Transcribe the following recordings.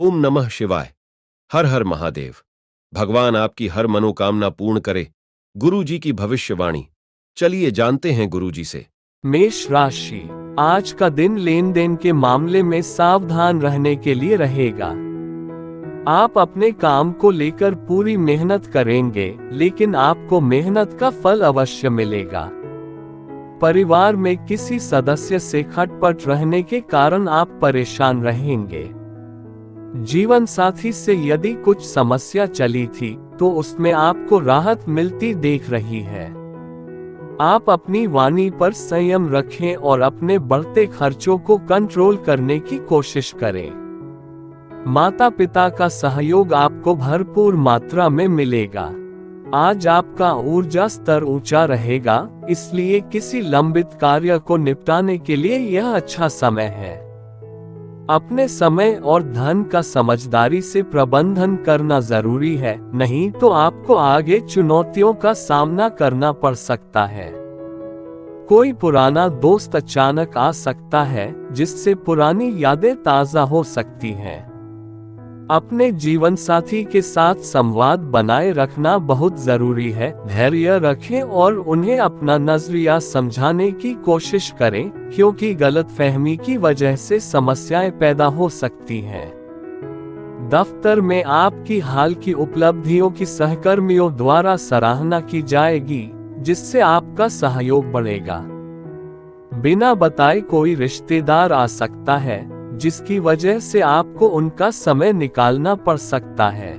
ओम नमः शिवाय। हर हर महादेव। भगवान आपकी हर मनोकामना पूर्ण करे। गुरु जी की भविष्यवाणी। चलिए जानते हैं गुरु जी से। मेष राशि, आज का दिन लेन देन के मामले में सावधान रहने के लिए रहेगा। आप अपने काम को लेकर पूरी मेहनत करेंगे, लेकिन आपको मेहनत का फल अवश्य मिलेगा। परिवार में किसी सदस्य से खटपट रहने के कारण आप परेशान रहेंगे। जीवन साथी से यदि कुछ समस्या चली थी, तो उसमें आपको राहत मिलती देख रही है। आप अपनी वाणी पर संयम रखें और अपने बढ़ते खर्चों को कंट्रोल करने की कोशिश करें। माता पिता का सहयोग आपको भरपूर मात्रा में मिलेगा। आज आपका ऊर्जा स्तर ऊंचा रहेगा, इसलिए किसी लंबित कार्य को निपटाने के लिए यह अच्छा समय है। अपने समय और धन का समझदारी से प्रबंधन करना जरूरी है, नहीं तो आपको आगे चुनौतियों का सामना करना पड़ सकता है। कोई पुराना दोस्त अचानक आ सकता है, जिससे पुरानी यादें ताजा हो सकती हैं। अपने जीवन साथी के साथ संवाद बनाए रखना बहुत जरूरी है। धैर्य रखें और उन्हें अपना नजरिया समझाने की कोशिश करें, क्योंकि गलतफहमी की वजह से समस्याएं पैदा हो सकती हैं। दफ्तर में आपकी हाल की उपलब्धियों की सहकर्मियों द्वारा सराहना की जाएगी, जिससे आपका सहयोग बढ़ेगा। बिना बताए कोई रिश्तेदार आ सकता है, जिसकी वजह से आपको उनका समय निकालना पड़ सकता है।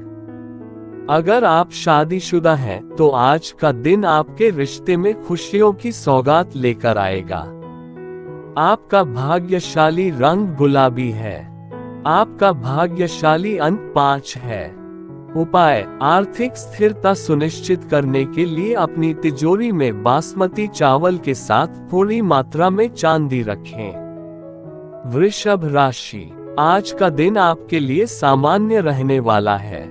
अगर आप शादीशुदा हैं, तो आज का दिन आपके रिश्ते में खुशियों की सौगात लेकर आएगा। आपका भाग्यशाली रंग गुलाबी है। आपका भाग्यशाली अंक 5 है। उपाय: आर्थिक स्थिरता सुनिश्चित करने के लिए अपनी तिजोरी में बासमती चावल के साथ थोड़ी मात्रा में चांदी रखें। वृषभ राशि, आज का दिन आपके लिए सामान्य रहने वाला है।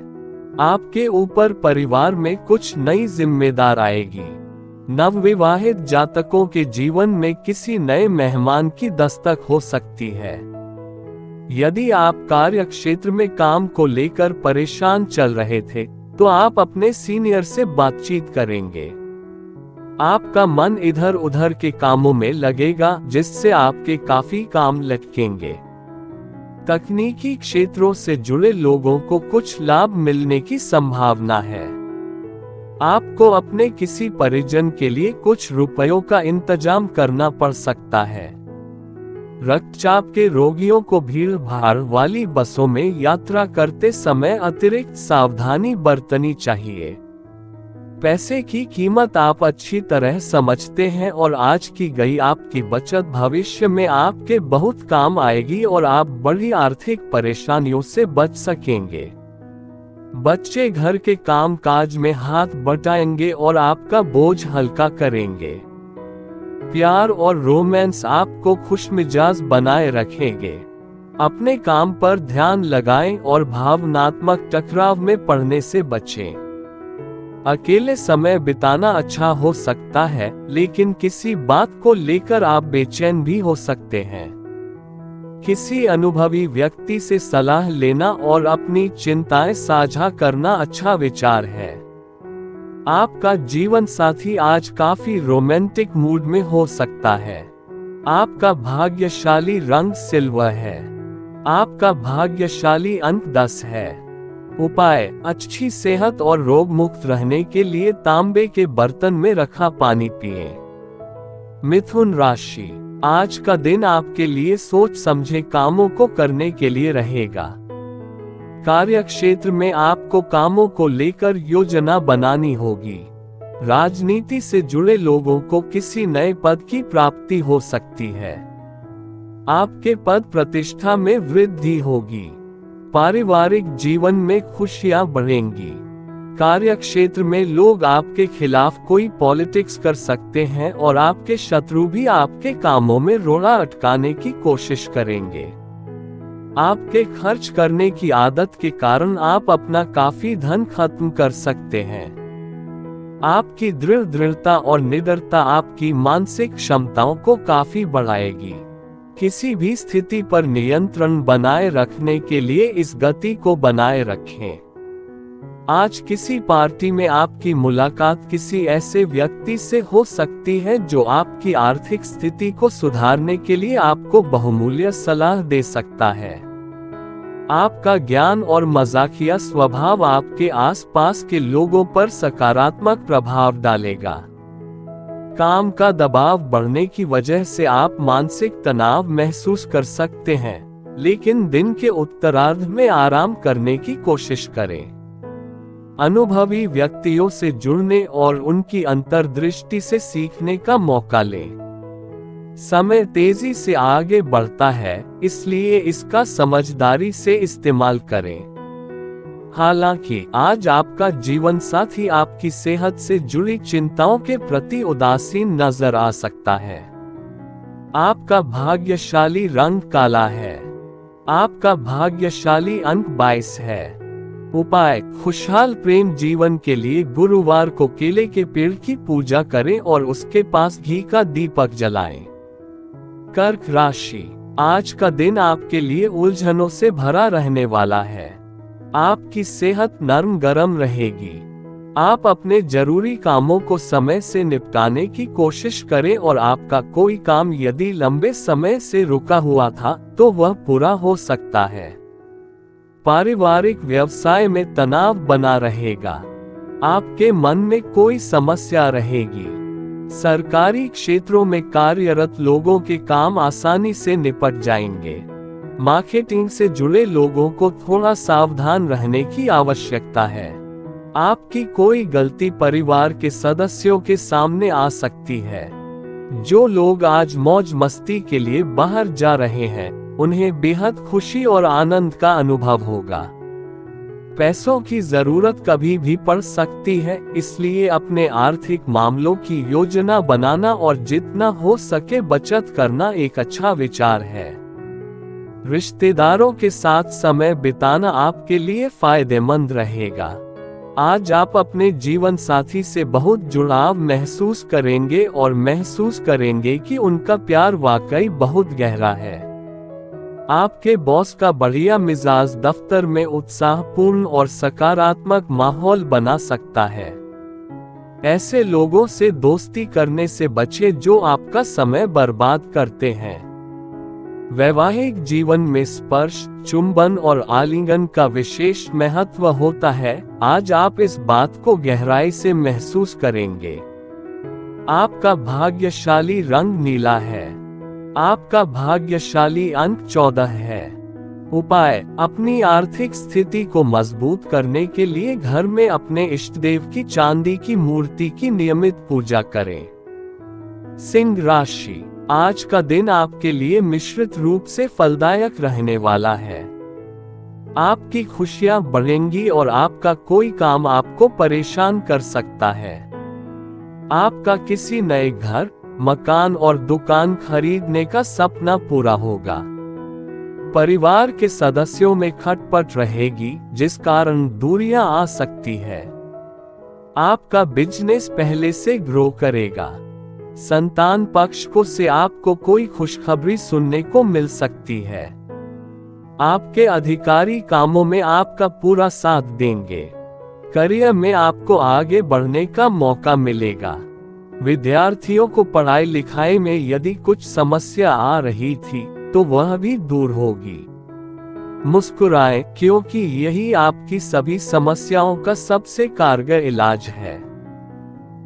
आपके ऊपर परिवार में कुछ नई जिम्मेदार आएगी। नवविवाहित जातकों के जीवन में किसी नए मेहमान की दस्तक हो सकती है। यदि आप कार्य क्षेत्र में काम को लेकर परेशान चल रहे थे, तो आप अपने सीनियर से बातचीत करेंगे। आपका मन इधर उधर के कामों में लगेगा, जिससे आपके काफी काम लटकेंगे। तकनीकी क्षेत्रों से जुड़े लोगों को कुछ लाभ मिलने की संभावना है। आपको अपने किसी परिजन के लिए कुछ रुपयों का इंतजाम करना पड़ सकता है। रक्तचाप के रोगियों को भीड़ भाड़ वाली बसों में यात्रा करते समय अतिरिक्त सावधानी बरतनी चाहिए। पैसे की कीमत आप अच्छी तरह समझते हैं और आज की गई आपकी बचत भविष्य में आपके बहुत काम आएगी और आप बड़ी आर्थिक परेशानियों से बच सकेंगे। बच्चे घर के काम काज में हाथ बटाएंगे और आपका बोझ हल्का करेंगे। प्यार और रोमांस आपको खुशमिजाज बनाए रखेंगे। अपने काम पर ध्यान लगाएं और भावनात्मक टकराव में पड़ने से बचें। अकेले समय बिताना अच्छा हो सकता है, लेकिन किसी बात को लेकर आप बेचैन भी हो सकते हैं। किसी अनुभवी व्यक्ति से सलाह लेना और अपनी चिंताएं साझा करना अच्छा विचार है। आपका जीवन साथी आज काफी रोमांटिक मूड में हो सकता है। आपका भाग्यशाली रंग सिल्वर है। आपका भाग्यशाली अंक 10 है। उपाय: अच्छी सेहत और रोग मुक्त रहने के लिए तांबे के बर्तन में रखा पानी पिएं। मिथुन राशि, आज का दिन आपके लिए सोच समझे कामों को करने के लिए रहेगा। कार्य क्षेत्र में आपको कामों को लेकर योजना बनानी होगी। राजनीति से जुड़े लोगों को किसी नए पद की प्राप्ति हो सकती है। आपके पद प्रतिष्ठा में वृद्धि होगी। पारिवारिक जीवन में खुशियां बढ़ेंगी। कार्य क्षेत्र में लोग आपके खिलाफ कोई पॉलिटिक्स कर सकते हैं और आपके शत्रु भी आपके कामों में रोड़ा अटकाने की कोशिश करेंगे। आपके खर्च करने की आदत के कारण आप अपना काफी धन खत्म कर सकते हैं। आपकी दृढ़ता और निडरता आपकी मानसिक क्षमताओं को काफी बढ़ाएगी। किसी भी स्थिति पर नियंत्रण बनाए रखने के लिए इस गति को बनाए रखें। आज किसी पार्टी में आपकी मुलाकात किसी ऐसे व्यक्ति से हो सकती है जो आपकी आर्थिक स्थिति को सुधारने के लिए आपको बहुमूल्य सलाह दे सकता है। आपका ज्ञान और मजाकिया स्वभाव आपके आसपास के लोगों पर सकारात्मक प्रभाव डालेगा। काम का दबाव बढ़ने की वजह से आप मानसिक तनाव महसूस कर सकते हैं, लेकिन दिन के उत्तरार्ध में आराम करने की कोशिश करें। अनुभवी व्यक्तियों से जुड़ने और उनकी अंतर्दृष्टि से सीखने का मौका लें। समय तेजी से आगे बढ़ता है, इसलिए इसका समझदारी से इस्तेमाल करें। हालांकि आज आपका जीवन साथी आपकी सेहत से जुड़ी चिंताओं के प्रति उदासीन नजर आ सकता है। आपका भाग्यशाली रंग काला है। आपका भाग्यशाली अंक 22 है। उपाय: खुशहाल प्रेम जीवन के लिए गुरुवार को केले के पेड़ की पूजा करें और उसके पास घी का दीपक जलाएं। कर्क राशि: आज का दिन आपके लिए उलझनों से भरा रहने वाला है। आपकी सेहत नरम गरम रहेगी। आप अपने जरूरी कामों को समय से निपटाने की कोशिश करें और आपका कोई काम यदि लंबे समय से रुका हुआ था तो वह पूरा हो सकता है। पारिवारिक व्यवसाय में तनाव बना रहेगा। आपके मन में कोई समस्या रहेगी। सरकारी क्षेत्रों में कार्यरत लोगों के काम आसानी से निपट जाएंगे। मार्केटिंग से जुड़े लोगों को थोड़ा सावधान रहने की आवश्यकता है। आपकी कोई गलती परिवार के सदस्यों के सामने आ सकती है। जो लोग आज मौज मस्ती के लिए बाहर जा रहे हैं, उन्हें बेहद खुशी और आनंद का अनुभव होगा। पैसों की जरूरत कभी भी पड़ सकती है, इसलिए अपने आर्थिक मामलों की योजना बनाना और जितना हो सके बचत करना एक अच्छा विचार है। रिश्तेदारों के साथ समय बिताना आपके लिए फायदेमंद रहेगा। आज आप अपने जीवन साथी से बहुत जुड़ाव महसूस करेंगे और महसूस करेंगे कि उनका प्यार वाकई बहुत गहरा है। आपके बॉस का बढ़िया मिजाज दफ्तर में उत्साहपूर्ण और सकारात्मक माहौल बना सकता है। ऐसे लोगों से दोस्ती करने से बचें जो आपका समय बर्बाद करते हैं। वैवाहिक जीवन में स्पर्श, चुंबन और आलिंगन का विशेष महत्व होता है। आज आप इस बात को गहराई से महसूस करेंगे। आपका भाग्यशाली रंग नीला है। आपका भाग्यशाली अंक 14 है। उपाय: अपनी आर्थिक स्थिति को मजबूत करने के लिए घर में अपने इष्टदेव की चांदी की मूर्ति की नियमित पूजा करें। सिंह राशि: आज का दिन आपके लिए मिश्रित रूप से फलदायक रहने वाला है। आपकी खुशियां बढ़ेंगी और आपका कोई काम आपको परेशान कर सकता है। आपका किसी नए घर, मकान और दुकान खरीदने का सपना पूरा होगा। परिवार के सदस्यों में खटपट रहेगी, जिस कारण दूरियां आ सकती है। आपका बिजनेस पहले से ग्रो करेगा। संतान पक्ष को से आपको कोई खुशखबरी सुनने को मिल सकती है। आपके अधिकारी कामों में आपका पूरा साथ देंगे। करियर में आपको आगे बढ़ने का मौका मिलेगा। विद्यार्थियों को पढ़ाई लिखाई में यदि कुछ समस्या आ रही थी तो वह भी दूर होगी। मुस्कुराएं, क्योंकि यही आपकी सभी समस्याओं का सबसे कारगर इलाज है।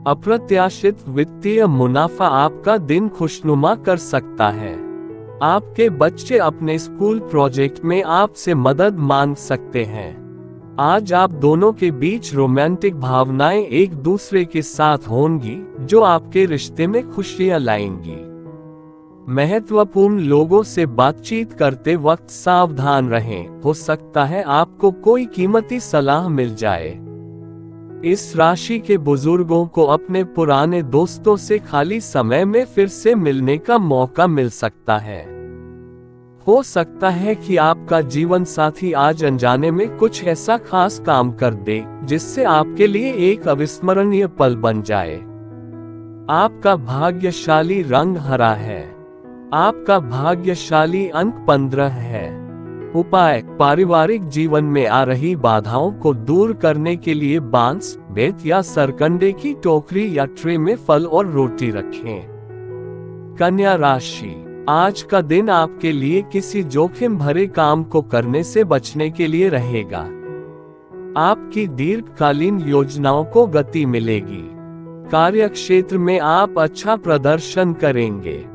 अप्रत्याशित वित्तीय मुनाफा आपका दिन खुशनुमा कर सकता है। आपके बच्चे अपने स्कूल प्रोजेक्ट में आपसे मदद मांग सकते हैं। आज आप दोनों के बीच रोमांटिक भावनाएं एक दूसरे के साथ होंगी, जो आपके रिश्ते में खुशियां लाएंगी। महत्वपूर्ण लोगों से बातचीत करते वक्त सावधान रहें, हो सकता है आपको कोई कीमती सलाह मिल जाए। इस राशि के बुजुर्गों को अपने पुराने दोस्तों से खाली समय में फिर से मिलने का मौका मिल सकता है। हो सकता है कि आपका जीवन साथी आज अनजाने में कुछ ऐसा खास काम कर दे जिससे आपके लिए एक अविस्मरणीय पल बन जाए। आपका भाग्यशाली रंग हरा है। आपका भाग्यशाली अंक 15 है। उपाय, पारिवारिक जीवन में आ रही बाधाओं को दूर करने के लिए बांस, बेत या सरकंडे की टोकरी या ट्रे में फल और रोटी रखें। कन्या राशि, आज का दिन आपके लिए किसी जोखिम भरे काम को करने से बचने के लिए रहेगा। आपकी दीर्घकालीन योजनाओं को गति मिलेगी। कार्यक्षेत्र में आप अच्छा प्रदर्शन करेंगे।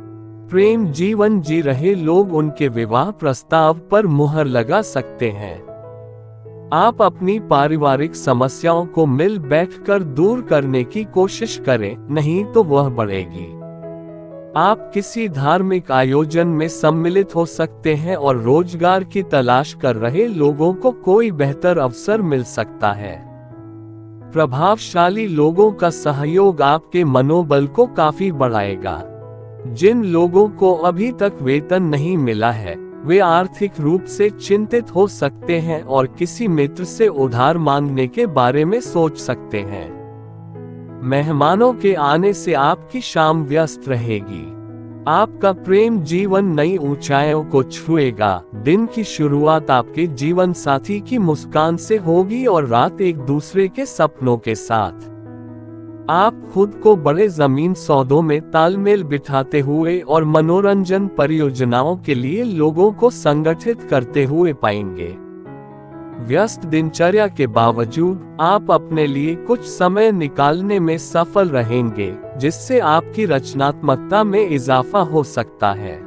प्रेम जीवन जी रहे लोग उनके विवाह प्रस्ताव पर मुहर लगा सकते हैं। आप अपनी पारिवारिक समस्याओं को मिल बैठकर दूर करने की कोशिश करें, नहीं तो वह बढ़ेगी। आप किसी धार्मिक आयोजन में सम्मिलित हो सकते हैं और रोजगार की तलाश कर रहे लोगों को कोई बेहतर अवसर मिल सकता है। प्रभावशाली लोगों का सहयोग आपके मनोबल को काफी बढ़ाएगा। जिन लोगों को अभी तक वेतन नहीं मिला है, वे आर्थिक रूप से चिंतित हो सकते हैं और किसी मित्र से उधार मांगने के बारे में सोच सकते हैं। मेहमानों के आने से आपकी शाम व्यस्त रहेगी। आपका प्रेम जीवन नई ऊंचाइयों को छुएगा। दिन की शुरुआत आपके जीवन साथी की मुस्कान से होगी और रात एक दूसरे के सपनों के साथ। आप खुद को बड़े जमीन सौदों में तालमेल बिठाते हुए और मनोरंजन परियोजनाओं के लिए लोगों को संगठित करते हुए पाएंगे। व्यस्त दिनचर्या के बावजूद आप अपने लिए कुछ समय निकालने में सफल रहेंगे, जिससे आपकी रचनात्मकता में इजाफा हो सकता है।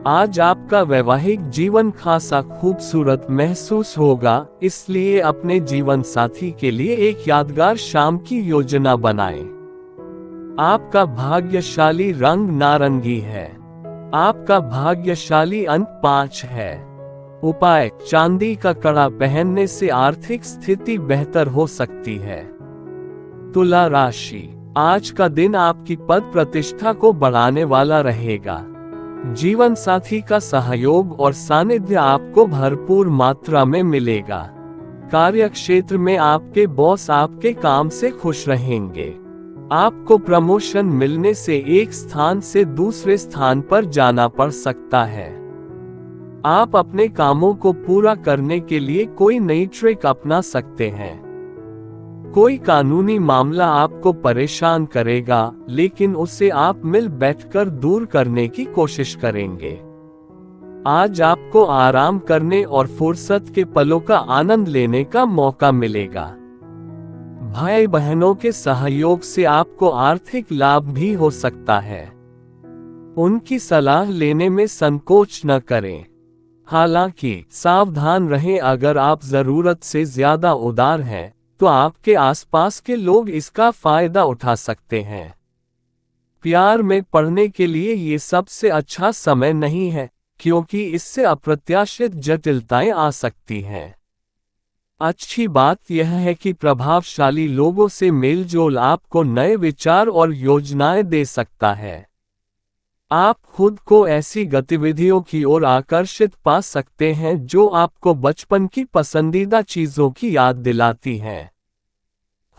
आज आपका वैवाहिक जीवन खासा खूबसूरत महसूस होगा, इसलिए अपने जीवन साथी के लिए एक यादगार शाम की योजना बनाएं। आपका भाग्यशाली रंग नारंगी है। आपका भाग्यशाली अंक 5 है। उपाय, चांदी का कड़ा पहनने से आर्थिक स्थिति बेहतर हो सकती है। तुला राशि, आज का दिन आपकी पद प्रतिष्ठा को बढ़ाने वाला रहेगा। जीवन साथी का सहयोग और सानिध्य आपको भरपूर मात्रा में मिलेगा। कार्यक्षेत्र में आपके बॉस आपके काम से खुश रहेंगे। आपको प्रमोशन मिलने से एक स्थान से दूसरे स्थान पर जाना पड़ सकता है। आप अपने कामों को पूरा करने के लिए कोई नई ट्रिक अपना सकते हैं। कोई कानूनी मामला आपको परेशान करेगा, लेकिन उसे आप मिल बैठकर दूर करने की कोशिश करेंगे। आज आपको आराम करने और फुर्सत के पलों का आनंद लेने का मौका मिलेगा। भाई बहनों के सहयोग से आपको आर्थिक लाभ भी हो सकता है। उनकी सलाह लेने में संकोच न करें। हालांकि सावधान रहें, अगर आप जरूरत से ज्यादा उदार हैं तो आपके आसपास के लोग इसका फायदा उठा सकते हैं। प्यार में पड़ने के लिए ये सबसे अच्छा समय नहीं है, क्योंकि इससे अप्रत्याशित जटिलताएं आ सकती हैं। अच्छी बात यह है कि प्रभावशाली लोगों से मेलजोल आपको नए विचार और योजनाएं दे सकता है। आप खुद को ऐसी गतिविधियों की ओर आकर्षित पा सकते हैं जो आपको बचपन की पसंदीदा चीजों की याद दिलाती हैं।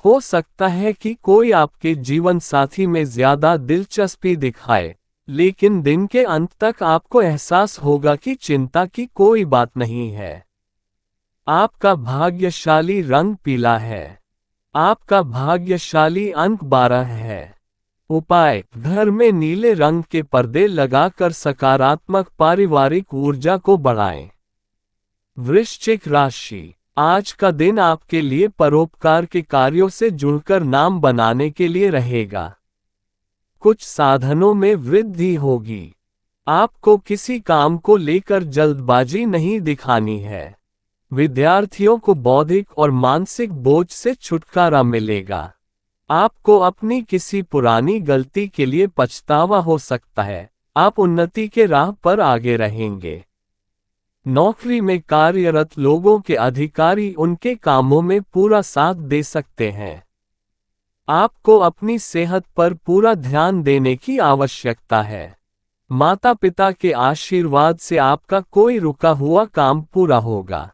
हो सकता है कि कोई आपके जीवन साथी में ज्यादा दिलचस्पी दिखाए, लेकिन दिन के अंत तक आपको एहसास होगा कि चिंता की कोई बात नहीं है। आपका भाग्यशाली रंग पीला है। आपका भाग्यशाली अंक 12 है। उपाय, घर में नीले रंग के पर्दे लगाकर सकारात्मक पारिवारिक ऊर्जा को बढ़ाएं। वृश्चिक राशि, आज का दिन आपके लिए परोपकार के कार्यों से जुड़कर नाम बनाने के लिए रहेगा। कुछ साधनों में वृद्धि होगी। आपको किसी काम को लेकर जल्दबाजी नहीं दिखानी है। विद्यार्थियों को बौद्धिक और मानसिक बोझ से छुटकारा मिलेगा। आपको अपनी किसी पुरानी गलती के लिए पछतावा हो सकता है। आप उन्नति के राह पर आगे रहेंगे। नौकरी में कार्यरत लोगों के अधिकारी उनके कामों में पूरा साथ दे सकते हैं। आपको अपनी सेहत पर पूरा ध्यान देने की आवश्यकता है। माता पिता के आशीर्वाद से आपका कोई रुका हुआ काम पूरा होगा।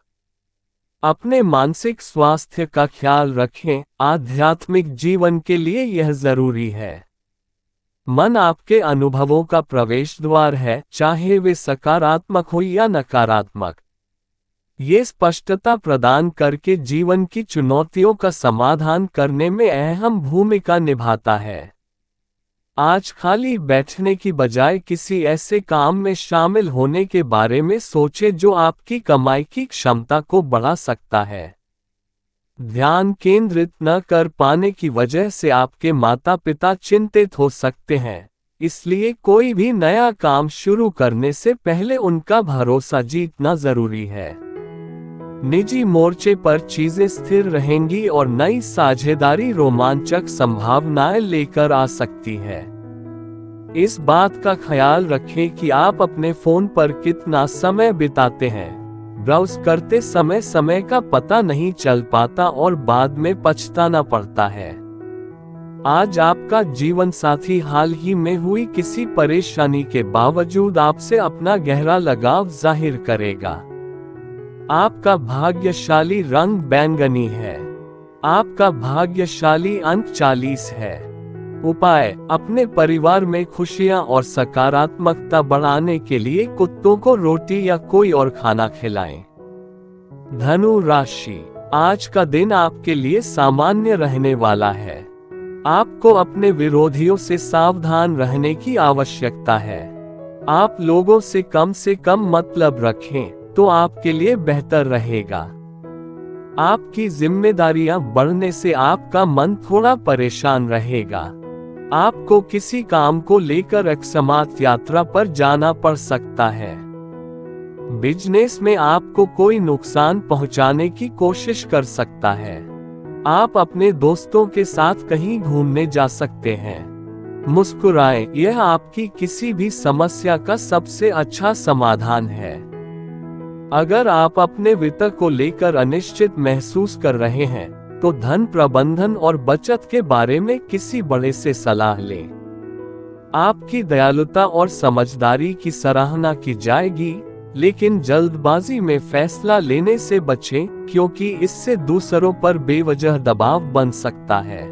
अपने मानसिक स्वास्थ्य का ख्याल रखें, आध्यात्मिक जीवन के लिए यह जरूरी है। मन आपके अनुभवों का प्रवेश द्वार है, चाहे वे सकारात्मक हो या नकारात्मक। ये स्पष्टता प्रदान करके जीवन की चुनौतियों का समाधान करने में अहम भूमिका निभाता है। आज खाली बैठने की बजाय किसी ऐसे काम में शामिल होने के बारे में सोचें जो आपकी कमाई की क्षमता को बढ़ा सकता है। ध्यान केंद्रित न कर पाने की वजह से आपके माता पिता चिंतित हो सकते हैं, इसलिए कोई भी नया काम शुरू करने से पहले उनका भरोसा जीतना जरूरी है। निजी मोर्चे पर चीजें स्थिर रहेंगी और नई साझेदारी रोमांचक संभावनाएं लेकर आ सकती है। इस बात का ख्याल रखें कि आप अपने फोन पर कितना समय बिताते हैं। ब्राउज करते समय समय का पता नहीं चल पाता और बाद में पछताना पड़ता है। आज आपका जीवन साथी हाल ही में हुई किसी परेशानी के बावजूद आपसे अपना गहरा लगाव जाहिर करेगा। आपका भाग्यशाली रंग बैंगनी है। आपका भाग्यशाली अंक 40 है। उपाय: अपने परिवार में खुशियां और सकारात्मकता बढ़ाने के लिए कुत्तों को रोटी या कोई और खाना खिलाएं। धनु राशि: आज का दिन आपके लिए सामान्य रहने वाला है। आपको अपने विरोधियों से सावधान रहने की आवश्यकता है। आप लोगों से कम मतलब रखें तो आपके लिए बेहतर रहेगा। आपकी जिम्मेदारियां बढ़ने से आपका मन थोड़ा परेशान रहेगा। आपको किसी काम को लेकर अकस्मात यात्रा पर जाना पड़ सकता है। बिजनेस में आपको कोई नुकसान पहुंचाने की कोशिश कर सकता है। आप अपने दोस्तों के साथ कहीं घूमने जा सकते हैं। मुस्कुराएं, यह आपकी किसी भी समस्या का सबसे अच्छा समाधान है। अगर आप अपने वित्त को लेकर अनिश्चित महसूस कर रहे हैं तो धन प्रबंधन और बचत के बारे में किसी बड़े से सलाह लें। आपकी दयालुता और समझदारी की सराहना की जाएगी, लेकिन जल्दबाजी में फैसला लेने से बचें क्योंकि इससे दूसरों पर बेवजह दबाव बन सकता है।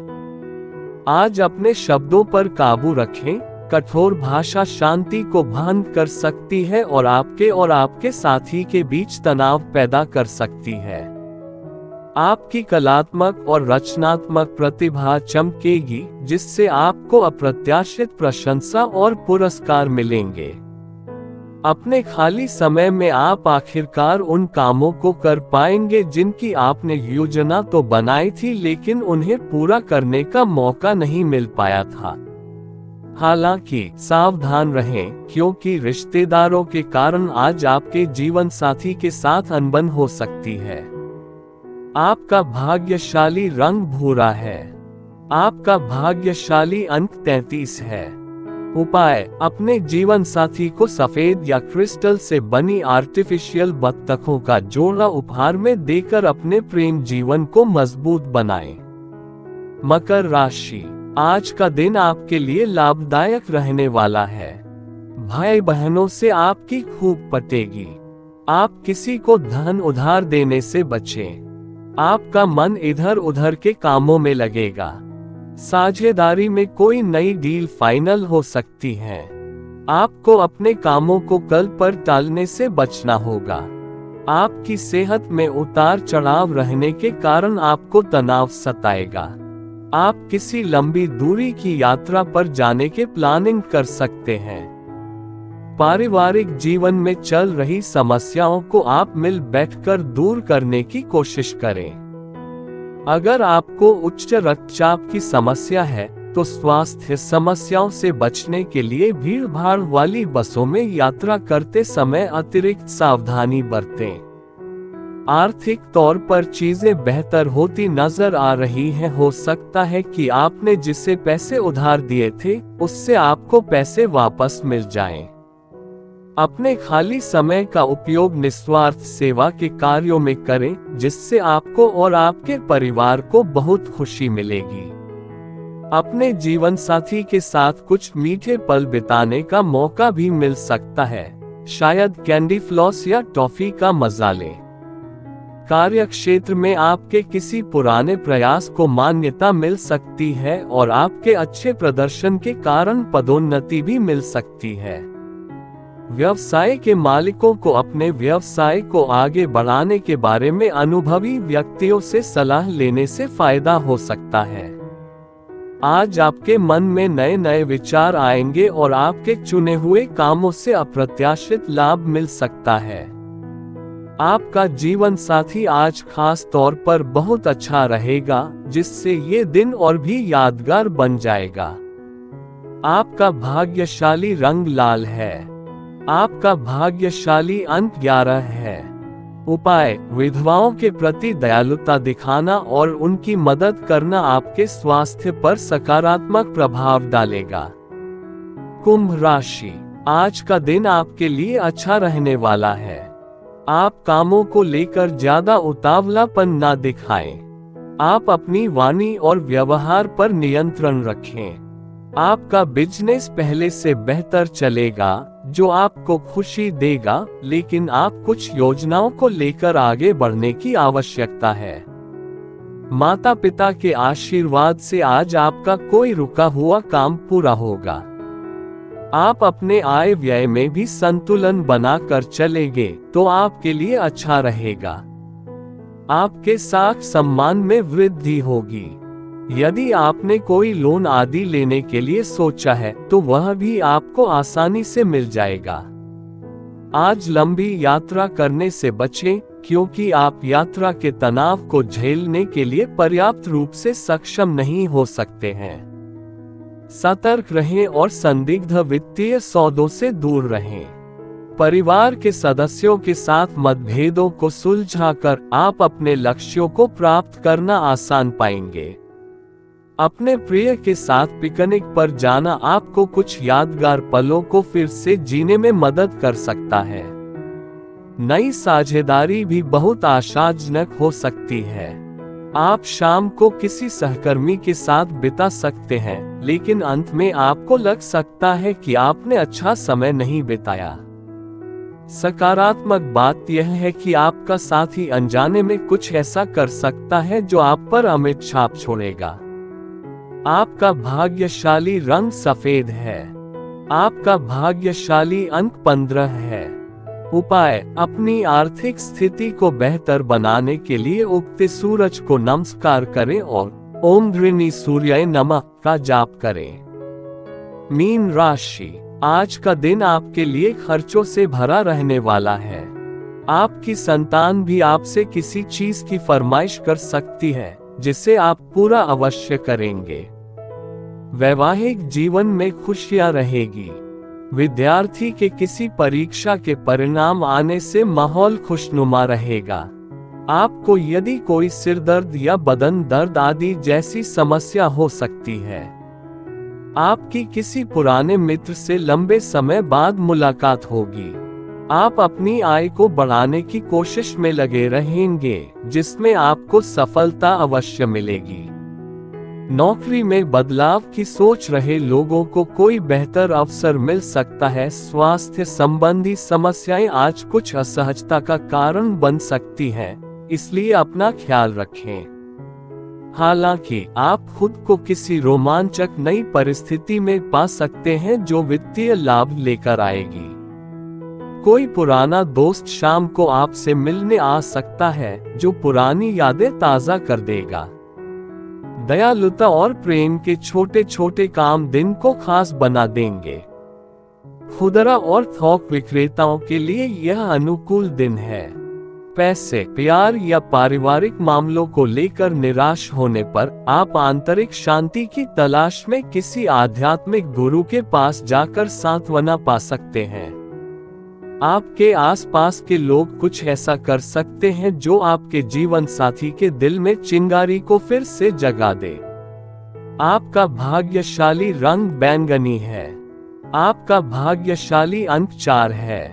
आज अपने शब्दों पर काबू रखें। कठोर भाषा शांति को भंग कर सकती है और आपके साथी के बीच तनाव पैदा कर सकती है। आपकी कलात्मक और रचनात्मक प्रतिभा चमकेगी, जिससे आपको अप्रत्याशित प्रशंसा और पुरस्कार मिलेंगे। अपने खाली समय में आप आखिरकार उन कामों को कर पाएंगे जिनकी आपने योजना तो बनाई थी, लेकिन उन्हें पूरा करने का मौका नहीं मिल पाया था। हालांकि सावधान रहें, क्योंकि रिश्तेदारों के कारण आज आपके जीवन साथी के साथ अनबन हो सकती है। आपका भाग्यशाली रंग भूरा है। आपका भाग्यशाली अंक 33 है। उपाय: अपने जीवन साथी को सफेद या क्रिस्टल से बनी आर्टिफिशियल बत्तखों का जोड़ा उपहार में देकर अपने प्रेम जीवन को मजबूत बनाएं। मकर राशि: आज का दिन आपके लिए लाभदायक रहने वाला है। भाई बहनों से आपकी खूब पटेगी। आप किसी को धन उधार देने से बचें। आपका मन इधर उधर के कामों में लगेगा। साझेदारी में कोई नई डील फाइनल हो सकती है। आपको अपने कामों को कल पर टालने से बचना होगा। आपकी सेहत में उतार चढ़ाव रहने के कारण आपको तनाव सताएगा। आप किसी लंबी दूरी की यात्रा पर जाने के प्लानिंग कर सकते हैं। पारिवारिक जीवन में चल रही समस्याओं को आप मिल बैठकर दूर करने की कोशिश करें। अगर आपको उच्च रक्तचाप की समस्या है तो स्वास्थ्य समस्याओं से बचने के लिए भीड़-भाड़ वाली बसों में यात्रा करते समय अतिरिक्त सावधानी बरतें। आर्थिक तौर पर चीजें बेहतर होती नजर आ रही हैं। हो सकता है कि आपने जिसे पैसे उधार दिए थे उससे आपको पैसे वापस मिल जाएं। अपने खाली समय का उपयोग निस्वार्थ सेवा के कार्यों में करें, जिससे आपको और आपके परिवार को बहुत खुशी मिलेगी। अपने जीवन साथी के साथ कुछ मीठे पल बिताने का मौका भी मिल सकता है। शायद कैंडी फ्लॉस या टॉफी का मजा लें। कार्य क्षेत्र में आपके किसी पुराने प्रयास को मान्यता मिल सकती है और आपके अच्छे प्रदर्शन के कारण पदोन्नति भी मिल सकती है। व्यवसाय के मालिकों को अपने व्यवसाय को आगे बढ़ाने के बारे में अनुभवी व्यक्तियों से सलाह लेने से फायदा हो सकता है। आज आपके मन में नए नए विचार आएंगे और आपके चुने हुए कामों से अप्रत्याशित लाभ मिल सकता है। आपका जीवन साथी आज खास तौर पर बहुत अच्छा रहेगा, जिससे ये दिन और भी यादगार बन जाएगा। आपका भाग्यशाली रंग लाल है। आपका भाग्यशाली अंक 11 है। उपाय: विधवाओं के प्रति दयालुता दिखाना और उनकी मदद करना आपके स्वास्थ्य पर सकारात्मक प्रभाव डालेगा। कुंभ राशि: आज का दिन आपके लिए अच्छा रहने वाला है। आप कामों को लेकर ज्यादा उतावलापन ना दिखाएं। आप अपनी वाणी और व्यवहार पर नियंत्रण रखें। आपका बिजनेस पहले से बेहतर चलेगा, जो आपको खुशी देगा, लेकिन आप कुछ योजनाओं को लेकर आगे बढ़ने की आवश्यकता है। माता पिता के आशीर्वाद से आज आपका कोई रुका हुआ काम पूरा होगा। आप अपने आय व्यय में भी संतुलन बनाकर चलेंगे तो आपके लिए अच्छा रहेगा। आपके साख सम्मान में वृद्धि होगी। यदि आपने कोई लोन आदि लेने के लिए सोचा है तो वह भी आपको आसानी से मिल जाएगा। आज लंबी यात्रा करने से बचें, क्योंकि आप यात्रा के तनाव को झेलने के लिए पर्याप्त रूप से सक्षम नहीं हो सकते हैं। सतर्क रहें और संदिग्ध वित्तीय सौदों से दूर रहें। परिवार के सदस्यों के साथ मतभेदों को सुलझाकर आप अपने लक्ष्यों को प्राप्त करना आसान पाएंगे। अपने प्रिय के साथ पिकनिक पर जाना आपको कुछ यादगार पलों को फिर से जीने में मदद कर सकता है। नई साझेदारी भी बहुत आशाजनक हो सकती है। आप शाम को किसी सहकर्मी के साथ बिता सकते हैं, लेकिन अंत में आपको लग सकता है कि आपने अच्छा समय नहीं बिताया। सकारात्मक बात यह है कि आपका साथी अनजाने में कुछ ऐसा कर सकता है जो आप पर अमिट छाप छोड़ेगा। आपका भाग्यशाली रंग सफेद है। आपका भाग्यशाली अंक 15 है। उपाय: अपनी आर्थिक स्थिति को बेहतर बनाने के लिए उगते सूरज को नमस्कार करें और ओम गृणी सूर्याय नमः का जाप करें। मीन राशि: आज का दिन आपके लिए खर्चों से भरा रहने वाला है। आपकी संतान भी आपसे किसी चीज की फरमाइश कर सकती है, जिसे आप पूरा अवश्य करेंगे। वैवाहिक जीवन में खुशियां रहेगी। विद्यार्थी के किसी परीक्षा के परिणाम आने से माहौल खुशनुमा रहेगा। आपको यदि कोई सिर दर्द या बदन दर्द आदि जैसी समस्या हो सकती है। आपकी किसी पुराने मित्र से लंबे समय बाद मुलाकात होगी। आप अपनी आय को बढ़ाने की कोशिश में लगे रहेंगे, जिसमें आपको सफलता अवश्य मिलेगी। नौकरी में बदलाव की सोच रहे लोगों को कोई बेहतर अवसर मिल सकता है। स्वास्थ्य संबंधी समस्याएं आज कुछ असहजता का कारण बन सकती हैं, इसलिए अपना ख्याल रखें। हालांकि आप खुद को किसी रोमांचक नई परिस्थिति में पा सकते हैं जो वित्तीय लाभ लेकर आएगी। कोई पुराना दोस्त शाम को आपसे मिलने आ सकता है, जो पुरानी यादें ताजा कर देगा। दयालुता और प्रेम के छोटे छोटे काम दिन को खास बना देंगे। खुदरा और थोक विक्रेताओं के लिए यह अनुकूल दिन है। पैसे, प्यार या पारिवारिक मामलों को लेकर निराश होने पर आप आंतरिक शांति की तलाश में किसी आध्यात्मिक गुरु के पास जाकर सांत्वना पा सकते हैं। आपके आसपास के लोग कुछ ऐसा कर सकते हैं जो आपके जीवन साथी के दिल में चिंगारी को फिर से जगा दे। आपका भाग्यशाली रंग बैंगनी है। आपका भाग्यशाली अंक 4 है।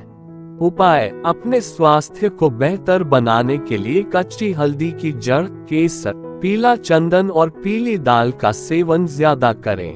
उपाय: अपने स्वास्थ्य को बेहतर बनाने के लिए कच्ची हल्दी की जड़, केसर, पीला चंदन और पीली दाल का सेवन ज्यादा करें।